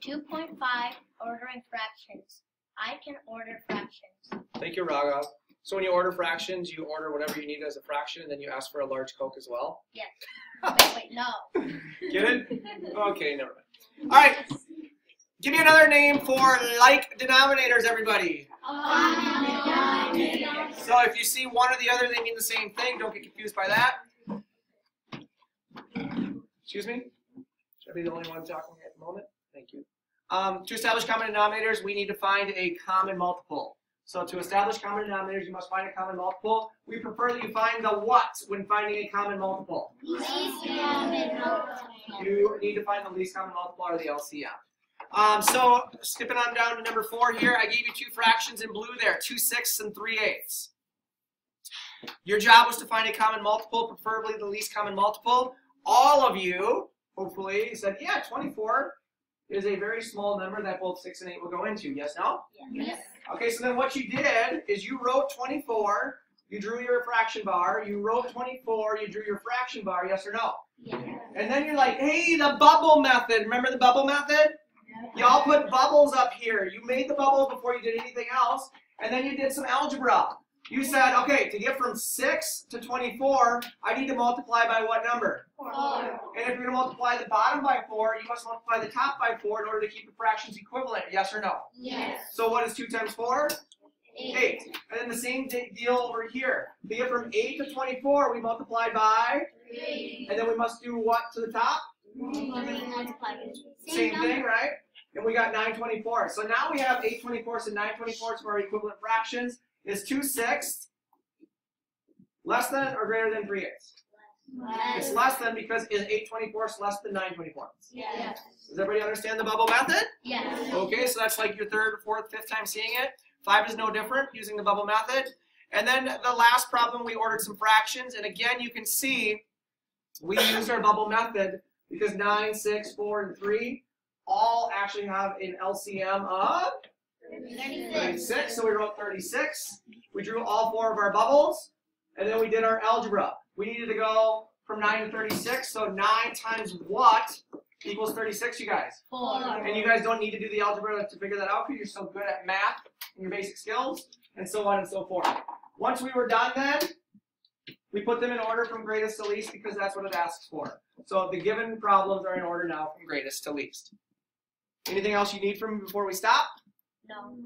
2.5, ordering fractions. I can order fractions. Thank you, Raghav. So when you order fractions, you order whatever you need as a fraction, and then you ask for a large Coke as well? Yes. Wait, no. Get it? Okay, never mind. All right. Give me another name for like denominators, everybody. So if you see one or the other, they mean the same thing. Don't get confused by that. Excuse me? Should I be the only one talking at the moment? Thank you. To establish common denominators, we need to find a common multiple. So to establish common denominators, you must find a common multiple. We prefer that you find the what when finding a common multiple? Least common multiple. You need to find the least common multiple or the LCM. So skipping on down to number 4 here, I gave you two fractions in blue there, 2/6 and 3/8. Your job was to find a common multiple, preferably the least common multiple. All of you, hopefully, said, yeah, 24 is a very small number that both 6 and 8 will go into. Yes, no? Yes. Okay, so then what you did is you wrote 24, you drew your fraction bar, you wrote 24, you drew your fraction bar, yes or no? Yes. And then you're like, hey, the bubble method. Remember the bubble method? Y'all put bubbles up here. You made the bubbles before you did anything else, and then you did some algebra. You said, okay, to get from 6 to 24, I need to multiply by what number? 4. And if you're going to multiply the bottom by 4, you must multiply the top by 4 in order to keep the fractions equivalent. Yes or no? Yes. So what is 2 times 4? 8. 8. And then the same deal over here. To get from 8 to 24, we multiply by 3. and then we must do what to the top? Same thing, right? And we got 9/24. So now we have 8/24 and 9/24 for our equivalent fractions. Is 2/6 less than or greater than 3/8? It's less than because is 8/24 less than 9/24? Yes. Does everybody understand the bubble method? Yes. Okay, so that's like your third, fourth, fifth time seeing it. 5 is no different using the bubble method. And then the last problem, we ordered some fractions. And again, you can see we used our bubble method because 9, 6, 4, and 3 all actually have an LCM of 36. So we wrote 36. We drew all 4 of our bubbles. And then we did our algebra. We needed to go from 9 to 36. So 9 times what equals 36, you guys? 4. And you guys don't need to do the algebra to figure that out because you're so good at math and your basic skills, and so on and so forth. Once we were done then, we put them in order from greatest to least because that's what it asks for. So the given problems are in order now from greatest to least. Anything else you need from me before we stop? No.